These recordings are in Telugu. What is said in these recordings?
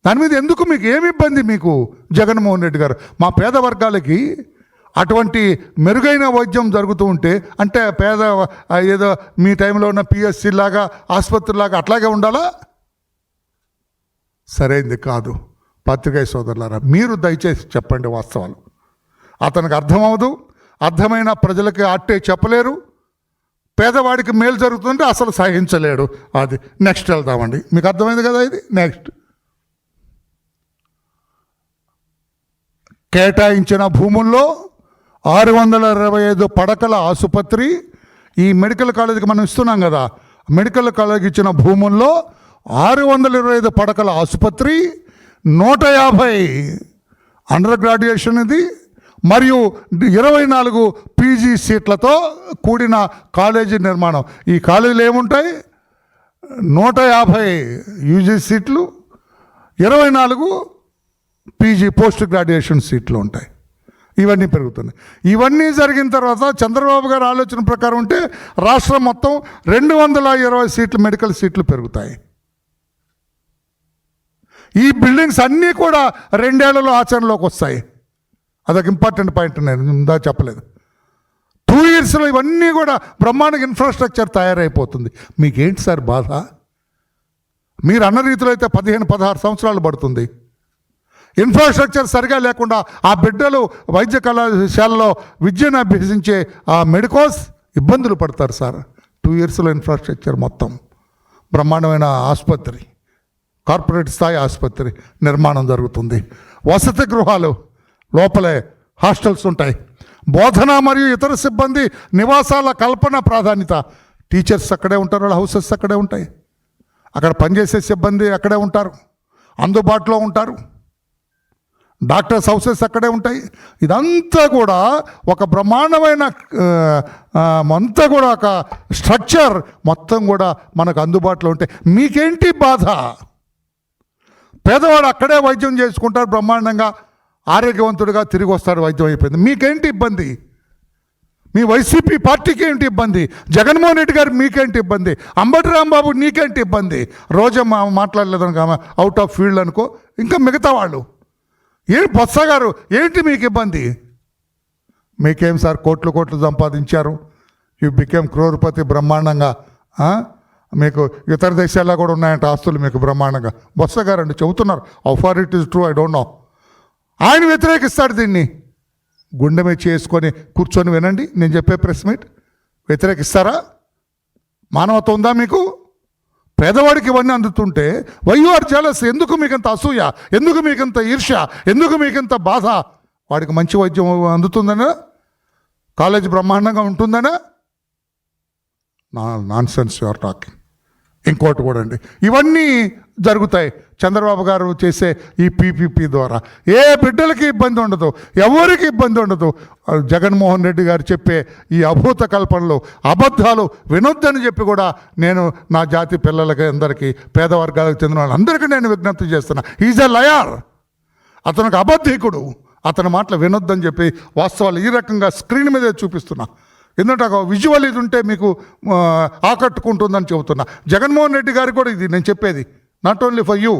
దాని మీద ఎందుకు మీకు ఏమి ఇబ్బంది? మీకు జగన్మోహన్ రెడ్డి గారు మా పేద వర్గాలకి అటువంటి మెరుగైన వైద్యం జరుగుతూ ఉంటే, అంటే పేద ఏదో మీ టైంలో ఉన్న పిఎస్సి లాగా ఆసుపత్రిలాగా అట్లాగే ఉండాలా? సరైంది కాదు. పత్రికా సోదరులారా, మీరు దయచేసి చెప్పండి వాస్తవాలు. అతనికి అర్థమవదు, అర్థమైన ప్రజలకి అట్టే చెప్పలేరు. పేదవాడికి మేలు జరుగుతుంటే అసలు సహించలేడు. అది నెక్స్ట్ వెళ్దామండి. మీకు అర్థమైంది కదా? ఇది నెక్స్ట్. కేటాయించిన భూముల్లో 625 పడకల ఆసుపత్రి, ఈ మెడికల్ కాలేజీకి మనం ఇస్తున్నాం కదా, మెడికల్ కాలేజీకి ఇచ్చిన భూముల్లో 625 పడకల ఆసుపత్రి, 150 అండర్ గ్రాడ్యుయేషన్ ఇది, మరియు 24 పీజీ సీట్లతో కూడిన కాలేజీ నిర్మాణం. ఈ కాలేజీలు ఏముంటాయి? 150 యూజీ సీట్లు, 24 పీజీ పోస్ట్ గ్రాడ్యుయేషన్ సీట్లు ఉంటాయి. ఇవన్నీ పెరుగుతున్నాయి. ఇవన్నీ జరిగిన తర్వాత చంద్రబాబు గారు ఆలోచన ప్రకారం ఉంటే రాష్ట్రం మొత్తం 220 సీట్లు మెడికల్ సీట్లు పెరుగుతాయి. ఈ బిల్డింగ్స్ అన్నీ కూడా 2 ఏళ్లలో ఆచరణలోకి వస్తాయి. అదొక ఇంపార్టెంట్ పాయింట్. నేను ఇందా చెప్పలేదు. 2 yearsలో ఇవన్నీ కూడా బ్రహ్మాండ ఇన్ఫ్రాస్ట్రక్చర్ తయారైపోతుంది. మీకేంటి సార్ బాధ? మీరు అన్న రీతిలో అయితే 15-16 సంవత్సరాలు పడుతుంది. ఇన్ఫ్రాస్ట్రక్చర్ సరిగా లేకుండా ఆ బిడ్డలు వైద్య కళాశాలలో విద్యను అభ్యసించే ఆ మెడికోస్ ఇబ్బందులు పడతారు సార్. 2 yearsలో ఇన్ఫ్రాస్ట్రక్చర్ మొత్తం బ్రహ్మాండమైన ఆసుపత్రి, కార్పొరేట్ స్థాయి ఆసుపత్రి నిర్మాణం జరుగుతుంది. వసతి గృహాలు, లోపలే హాస్టల్స్ ఉంటాయి. బోధన మరియు ఇతర సిబ్బంది నివాసాల కల్పన ప్రాధాన్యత. టీచర్స్ అక్కడే ఉంటారు, వాళ్ళ హౌసెస్ అక్కడే ఉంటాయి. అక్కడ పనిచేసే సిబ్బంది అక్కడే ఉంటారు, అందుబాటులో ఉంటారు. డాక్టర్స్ హౌసెస్ అక్కడే ఉంటాయి. ఇదంతా కూడా ఒక బ్రహ్మాండమైన అంతా కూడా ఒక స్ట్రక్చర్ మొత్తం కూడా మనకు అందుబాటులో ఉంటాయి. మీకేంటి బాధ? పేదవాడు అక్కడే వైద్యం చేసుకుంటారు, బ్రహ్మాండంగా ఆరోగ్యవంతుడిగా తిరిగి వస్తాడు, వైద్యం అయిపోయింది. మీకేంటి ఇబ్బంది? మీ వైసీపీ పార్టీకి ఏంటి ఇబ్బంది? జగన్మోహన్ రెడ్డి గారు మీకేంటి ఇబ్బంది? అంబటి రాంబాబు నీకేంటి ఇబ్బంది? రోజమ్మ మాట్లాడలేదనుకో, అవుట్ ఆఫ్ ఫీల్డ్ అనుకో. ఇంకా మిగతా వాళ్ళు బొత్స గారు ఏంటి మీకు ఇబ్బంది? మీకేం సార్, కోట్లు సంపాదించారు, యూ బికేమ్ క్రోర్పతి బ్రహ్మాండంగా. మీకు ఇతర దేశాల్లో కూడా ఉన్నాయంట ఆస్తులు మీకు బ్రహ్మాండంగా. బొత్స గారు అండి చెబుతున్నారు. How far it is true I don't know. ఆయన వ్యతిరేకిస్తాడు దీన్ని. గుండె మీద చేసుకొని కూర్చొని వినండి నేను చెప్పే ప్రెస్ మీట్. వ్యతిరేకిస్తారా? మానవత్వం ఉందా మీకు? పేదవాడికి ఇవన్నీ అందుతుంటే వై యు ఆర్ జెలస్? ఎందుకు మీకంత అసూయ? ఎందుకు మీకంత ఈర్ష్య? ఎందుకు మీకంత బాధ? వాడికి మంచి వైద్యం అందుతుందనా? కాలేజ్ బ్రహ్మాండంగా ఉంటుందనా? Nonsense you are talking. ఇంకోటి కూడా అండి, ఇవన్నీ జరుగుతాయి చంద్రబాబు గారు చేసే ఈ పీపీపీ ద్వారా. ఏ బిడ్డలకి ఇబ్బంది ఉండదు, ఎవరికి ఇబ్బంది ఉండదు. జగన్మోహన్ రెడ్డి గారు చెప్పే ఈ అభూత కల్పనలు, అబద్ధాలు వినొద్దని చెప్పి కూడా నేను నా జాతి పిల్లలకి అందరికీ, పేద వర్గాలకు చెందిన వాళ్ళందరికీ నేను విజ్ఞప్తి చేస్తున్నా. Is a liar. అతనికి అబద్ధికుడు. అతని మాటలు వినొద్దని చెప్పి వాస్తవాలు ఈ రకంగా స్క్రీన్ మీదే చూపిస్తున్నా. ఎందుకంటే ఒక విజువల్ ఇది ఉంటే మీకు ఆకట్టుకుంటుందని చెబుతున్నా. జగన్మోహన్ రెడ్డి గారికి కూడా ఇది నేను చెప్పేది not only for you.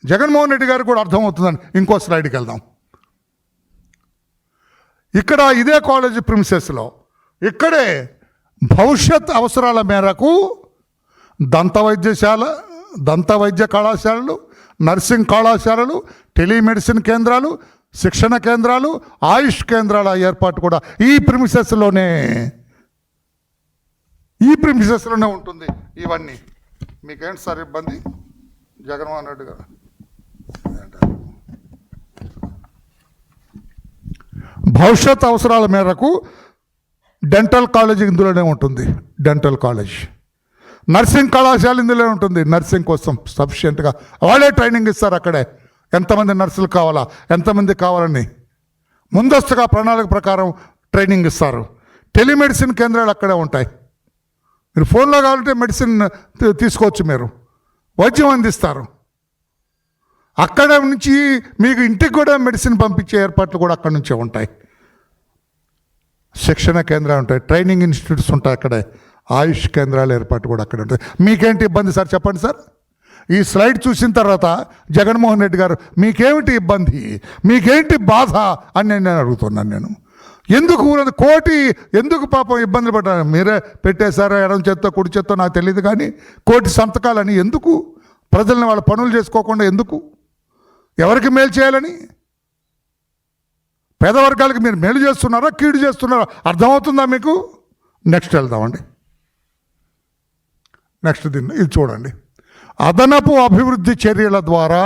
Jaganmohan Reddy గారికి కూడా అర్థమవుతుందని. ఇంకో స్లైడ్కి వెళ్దాం. ఇక్కడ ఇదే కాలేజీ ప్రిమిసెస్లో ఇక్కడే భవిష్యత్ అవసరాల మేరకు దంత వైద్య కళాశాలలు, నర్సింగ్ కళాశాలలు, టెలిమెడిసిన్ కేంద్రాలు, శిక్షణ కేంద్రాలు, ఆయుష్ కేంద్రాల ఏర్పాటు కూడా ఈ ప్రిమిసెస్లోనే ఉంటుంది. ఇవన్నీ మీకేంటి సార్ ఇబ్బంది? జగన్మోహన్ రెడ్డి గారు భవిష్యత్ అవసరాల మేరకు డెంటల్ కాలేజ్ ఇందులోనే ఉంటుంది. డెంటల్ కాలేజ్, నర్సింగ్ కళాశాల ఇందులోనే ఉంటుంది. నర్సింగ్ కోసం సఫిషియెంట్గా వాళ్ళే ట్రైనింగ్ ఇస్తారు. అక్కడే ఎంతమంది నర్సులు కావాలా, ఎంతమంది కావాలని ముందస్తుగా ప్రణాళిక ప్రకారం ట్రైనింగ్ ఇస్తారు. టెలిమెడిసిన్ కేంద్రాలు అక్కడే ఉంటాయి. మీరు ఫోన్లో కావాలంటే మెడిసిన్ తీసుకోవచ్చు, మీరు వైద్యం అందిస్తారు. అక్కడ నుంచి మీకు ఇంటికి కూడా మెడిసిన్ పంపించే ఏర్పాట్లు కూడా అక్కడి నుంచే ఉంటాయి. శిక్షణ కేంద్రాలు ఉంటాయి, ట్రైనింగ్ ఇన్స్టిట్యూట్స్ ఉంటాయి అక్కడే, ఆయుష్ కేంద్రాల ఏర్పాటు కూడా అక్కడ ఉంటాయి. మీకేంటి ఇబ్బంది సార్ చెప్పండి సార్? ఈ స్లైడ్ చూసిన తర్వాత జగన్మోహన్ రెడ్డి గారు మీకేమిటి ఇబ్బంది, మీకేంటి బాధ అని నేను అడుగుతున్నాను. నేను ఎందుకు కోటి ఎందుకు పాపం ఇబ్బందులు పడ్డాను? మీరే పెట్టేశారో ఎడం చేత్తో కుడి చేత్తో నాకు తెలియదు, కానీ కోటి సంతకాలని ఎందుకు? ప్రజల్ని వాళ్ళ పనులు చేసుకోకుండా ఎందుకు? ఎవరికి మేలు చేయాలని? పేదవర్గాలకు మీరు మేలు చేస్తున్నారా, కీడు చేస్తున్నారా? అర్థమవుతుందా మీకు? నెక్స్ట్ వెళ్దామండి. నెక్స్ట్ దీన్ని ఇది చూడండి. అదనపు అభివృద్ధి చర్యల ద్వారా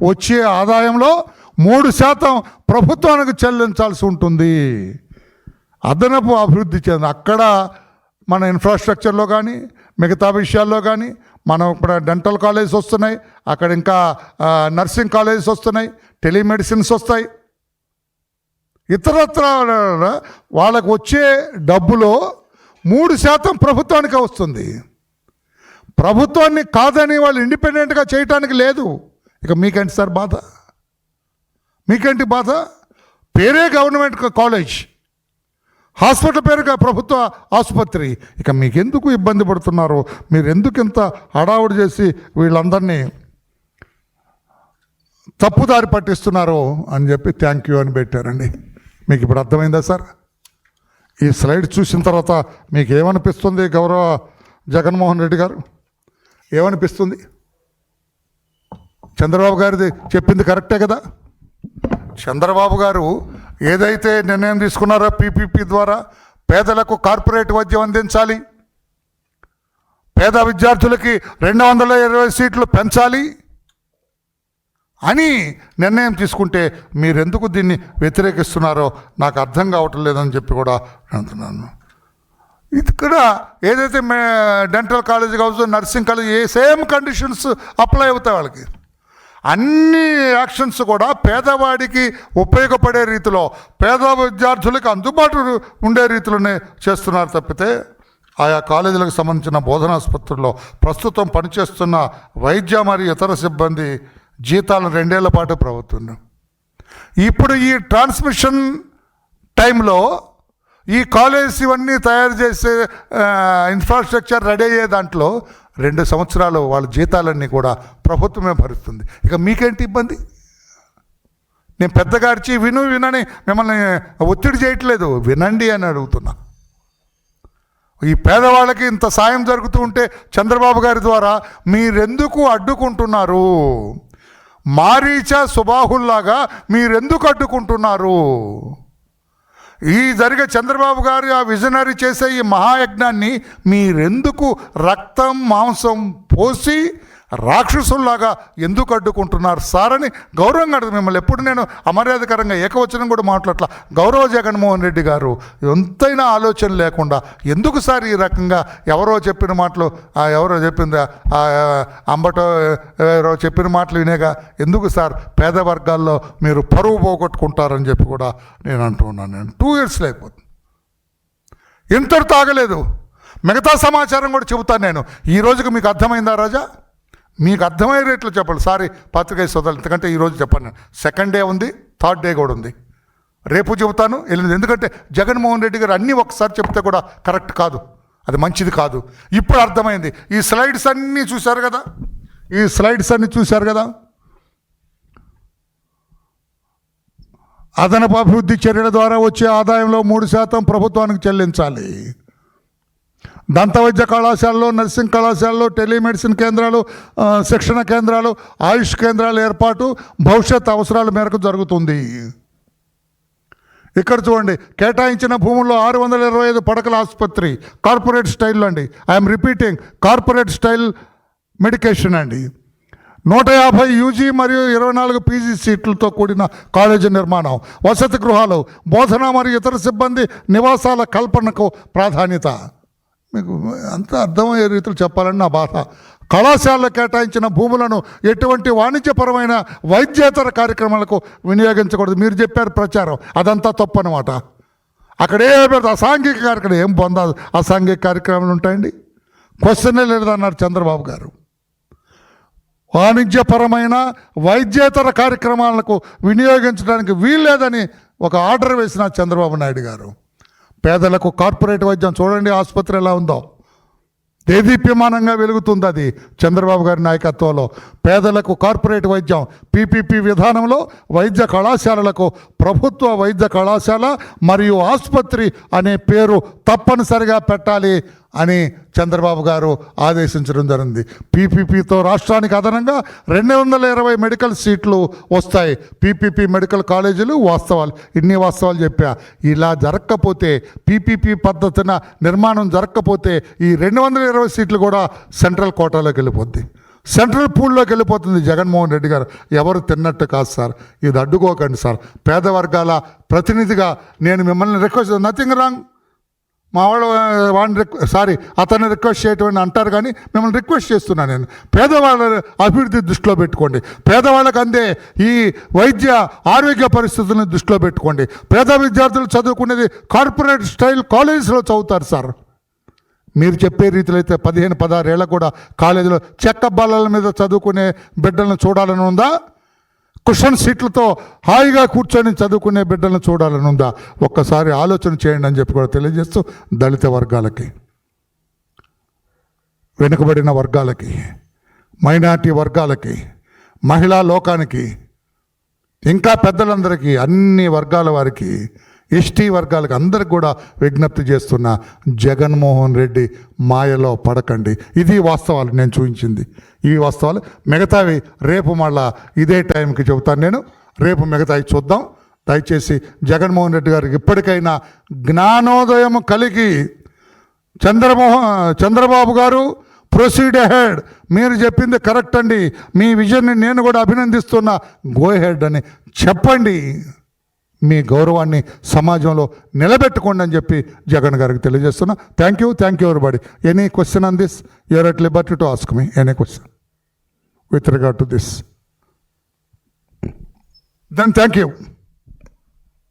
వచ్చే ఆదాయంలో 3% ప్రభుత్వానికి చెల్లించాల్సి ఉంటుంది. అదనపు అభివృద్ధి అక్కడ మన ఇన్ఫ్రాస్ట్రక్చర్లో కానీ మిగతా విషయాల్లో కానీ మనం ఇప్పుడు డెంటల్ కాలేజెస్ వస్తున్నాయి, అక్కడ ఇంకా నర్సింగ్ కాలేజెస్ వస్తున్నాయి, టెలిమెడిసిన్స్ వస్తాయి. ఇతరత్ర వాళ్ళకు వచ్చే డబ్బులో 3% ప్రభుత్వానికి వస్తుంది. ప్రభుత్వాన్ని కాదని వాళ్ళు ఇండిపెండెంట్గా చేయటానికి లేదు. ఇక మీకేంటి సార్ బాధ? మీకేంటి బాధ? పేరే గవర్నమెంట్ కాలేజ్, హాస్పిటల్ పేరుగా ప్రభుత్వ ఆసుపత్రి. ఇక మీకెందుకు ఇబ్బంది పడుతున్నారు? మీరు ఎందుకు ఇంత హడావుడి చేసి వీళ్ళందరినీ తప్పుదారి పట్టిస్తున్నారు అని చెప్పి థ్యాంక్ యూ అని పెట్టారండి. మీకు ఇప్పుడు అర్థమైందా సార్? ఈ స్లైడ్ చూసిన తర్వాత మీకు ఏమనిపిస్తుంది? గౌరవ జగన్మోహన్ రెడ్డి గారు ఏమనిపిస్తుంది? చంద్రబాబు గారిది చెప్పింది కరెక్టే కదా? చంద్రబాబు గారు ఏదైతే నిర్ణయం తీసుకున్నారో పీపీపీ ద్వారా పేదలకు కార్పొరేట్ వైద్యం అందించాలి, పేద విద్యార్థులకి 220 సీట్లు పెంచాలి అని నిర్ణయం తీసుకుంటే మీరెందుకు దీన్ని వ్యతిరేకిస్తున్నారో నాకు అర్థం కావటం లేదని చెప్పి కూడా అంటున్నాను. ఇక్కడ ఏదైతే డెంటల్ కాలేజ్ కావచ్చు, nursing college, same conditions apply అవుతాయి వాళ్ళకి. అన్ని యాక్షన్స్ కూడా పేదవాడికి ఉపయోగపడే రీతిలో, పేద విద్యార్థులకు అందుబాటు ఉండే రీతిలోనే చేస్తున్నారు తప్పితే ఆయా కాలేజీలకు సంబంధించిన బోధనాసుపత్రుల్లో ప్రస్తుతం పనిచేస్తున్న వైద్య మరియు ఇతర సిబ్బంది జీతాలను 2 ఏళ్ల పాటు ప్రభుత్వం. ఇప్పుడు ఈ ట్రాన్స్మిషన్ టైంలో ఈ కాలేజ్ ఇవన్నీ తయారు చేసే ఇన్ఫ్రాస్ట్రక్చర్ రెడీ అయ్యే దాంట్లో 2 సంవత్సరాలు వాళ్ళ జీతాలన్నీ కూడా ప్రభుత్వమే భరిస్తుంది. ఇక మీకేంటి ఇబ్బంది? నేను పెద్దగా అరిచి వినని మిమ్మల్ని ఒత్తిడి చేయట్లేదు, వినండి అని అడుగుతున్నా. ఈ పేదవాళ్ళకి ఇంత సాయం జరుగుతూ ఉంటే చంద్రబాబు గారి ద్వారా మీరెందుకు అడ్డుకుంటున్నారు? మారీచ సుబాహుల్లాగా మీరెందుకు అడ్డుకుంటున్నారు? ఈ జరిగే చంద్రబాబు గారు ఆ విజనరీ చేసే ఈ మహాయజ్ఞాన్ని మీరెందుకు రక్తం మాంసం పోసి రాక్షసుల్లాగా ఎందుకు అడ్డుకుంటున్నారు సార్ అని గౌరవంగా అడుగు. మిమ్మల్ని ఎప్పుడు నేను అమర్యాదకరంగా ఏకవచనం కూడా మాట్లాడలా. గౌరవ జగన్మోహన్ రెడ్డి గారు ఎంతైనా ఆలోచన లేకుండా ఎందుకు సార్ ఈ రకంగా ఎవరో చెప్పిన మాటలు, ఎవరో చెప్పిందా అంబటో ఎవరో చెప్పిన మాటలు వినేగా ఎందుకు సార్ పేద వర్గాల్లో మీరు పరువు పోగొట్టుకుంటారని చెప్పి కూడా నేను అంటున్నాను. నేను 2 years లేకపోతుంది, ఇంతటితో ఆగలేదు. మిగతా సమాచారం కూడా చెబుతాను నేను. ఈ రోజుకి మీకు అర్థమైందా రాజా? మీకు అర్థమయ్యే రేట్లు చెప్పాలి. సారీ పత్రికా సోదరులు, ఎందుకంటే ఈరోజు చెప్పాను. 2nd డే ఉంది, 3rd డే కూడా ఉంది. రేపు చెబుతాను, ఎల్లుండి. ఎందుకంటే జగన్మోహన్ రెడ్డి గారు అన్నీ ఒకసారి చెప్తే కూడా కరెక్ట్ కాదు, అది మంచిది కాదు. ఇప్పుడు అర్థమైంది. ఈ స్లైడ్స్ అన్నీ చూశారు కదా, ఈ స్లైడ్స్ అన్నీ చూశారు కదా. అదనపు అభివృద్ధి చర్యల ద్వారా వచ్చే ఆదాయంలో 3% ప్రభుత్వానికి చెల్లించాలి. దంత వైద్య కళాశాలలో, నర్సింగ్ కళాశాలలో, టెలిమెడిసిన్ కేంద్రాలు, శిక్షణ కేంద్రాలు, ఆయుష్ కేంద్రాల ఏర్పాటు భవిష్యత్ అవసరాల మేరకు జరుగుతుంది. ఇక్కడ చూడండి, కేటాయించిన భూముల్లో 625 పడకల ఆసుపత్రి, కార్పొరేట్ స్టైల్ అండి. I'm repeating, corporate style medication అండి. 150 యూజీ మరియు 24 పీజీ సీట్లతో కూడిన కాలేజీ నిర్మాణం, వసతి గృహాలు, బోధన మరియు ఇతర సిబ్బంది నివాసాల కల్పనకు ప్రాధాన్యత. మీకు అంత అర్థమయ్యే రీతిలో చెప్పాలని నా బాధ. కళాశాలలో కేటాయించిన భూములను ఎటువంటి వాణిజ్యపరమైన వైద్యేతర కార్యక్రమాలకు వినియోగించకూడదు. మీరు చెప్పారు ప్రచారం, అదంతా తప్పు అనమాట. అక్కడే అసాంఘిక కార్యక్రమం ఏం పొందాలి? అసాంఘిక కార్యక్రమాలు ఉంటాయండి? క్వశ్చనే లేదన్నారు చంద్రబాబు గారు. వాణిజ్యపరమైన వైద్యేతర కార్యక్రమాలకు వినియోగించడానికి వీల్లేదని ఒక ఆర్డర్ వేసిన చంద్రబాబు నాయుడు గారు. పేదలకు కార్పొరేట్ వైద్యం చూడండి, ఆసుపత్రి ఎలా ఉందో. దేదీప్యమానంగా వెలుగుతుంది అది చంద్రబాబు గారి నాయకత్వంలో. పేదలకు కార్పొరేట్ వైద్యం, పీపీపీ విధానంలో వైద్య కళాశాలలకు ప్రభుత్వ వైద్య కళాశాల మరియు ఆసుపత్రి అనే పేరు తప్పనిసరిగా పెట్టాలి అని చంద్రబాబు గారు ఆదేశించడం జరిగింది. పీపీపీతో రాష్ట్రానికి అదనంగా 220 మెడికల్ సీట్లు వస్తాయి. పీపీపీ మెడికల్ కాలేజీలు వాస్తవాలు, ఇన్ని వాస్తవాలు చెప్పా. ఇలా జరగకపోతే, పీపీపీ పద్ధతిన నిర్మాణం జరగకపోతే ఈ 220 సీట్లు కూడా సెంట్రల్ కోటాలోకి వెళ్ళిపోద్ది, సెంట్రల్ పూల్లోకి వెళ్ళిపోతుంది. జగన్మోహన్ రెడ్డి గారు ఎవరు తిన్నట్టు కాదు సార్, ఇది అడ్డుకోకండి సార్. పేద వర్గాల ప్రతినిధిగా నేను మిమ్మల్ని రిక్వెస్ట్, నథింగ్ రాంగ్, మా అతన్ని రిక్వెస్ట్ చేయటం అంటారు, కానీ మిమ్మల్ని రిక్వెస్ట్ చేస్తున్నాను నేను. పేదవాళ్ళ అభివృద్ధి దృష్టిలో పెట్టుకోండి, పేదవాళ్ళకు అందే ఈ వైద్య ఆరోగ్య పరిస్థితులను దృష్టిలో పెట్టుకోండి. పేద విద్యార్థులు చదువుకునేది కార్పొరేట్ స్టైల్ కాలేజెస్లో చదువుతారు సార్. మీరు చెప్పే రీతిలో అయితే 15-16 ఏళ్ళకు కూడా కాలేజీలో చెక్క బల్లల మీద చదువుకునే బిడ్డలను చూడాలని ఉందా? కుషన్ సీట్లతో హాయిగా కూర్చొని చదువుకునే బిడ్డలను చూడాలని ఉందా? ఒక్కసారి ఆలోచన చేయండి అని చెప్పి కూడా తెలియజేస్తూ, దళిత వర్గాలకి, వెనుకబడిన వర్గాలకి, మైనారిటీ వర్గాలకి, మహిళా లోకానికి, ఇంకా పెద్దలందరికీ, అన్ని వర్గాల వారికి, ఎస్టీ వర్గాలకు అందరికి కూడా విజ్ఞప్తి చేస్తున్న, జగన్మోహన్ రెడ్డి మాయలో పడకండి. ఇది వాస్తవాలు నేను చూపించింది, ఇవి వాస్తవాలు. మిగతావి రేపు మళ్ళా ఇదే టైంకి చెబుతాను నేను. రేపు మిగతావి చూద్దాం. దయచేసి జగన్మోహన్ రెడ్డి గారికి ఇప్పటికైనా జ్ఞానోదయం కలిగి, చంద్రబాబు గారు ప్రొసీడ్ అహెడ్, మీరు చెప్పింది కరెక్ట్ అండి, మీ విజన్ని నేను కూడా అభినందిస్తున్నా, గో హెడ్ అని చెప్పండి. మీ గౌరవాన్ని సమాజంలో నిలబెట్టుకోండి అని చెప్పి జగన్ గారికి తెలియజేస్తున్నా. Thank you everybody. Any question on this? You're at liberty to ask me any question with regard to this. Then thank you.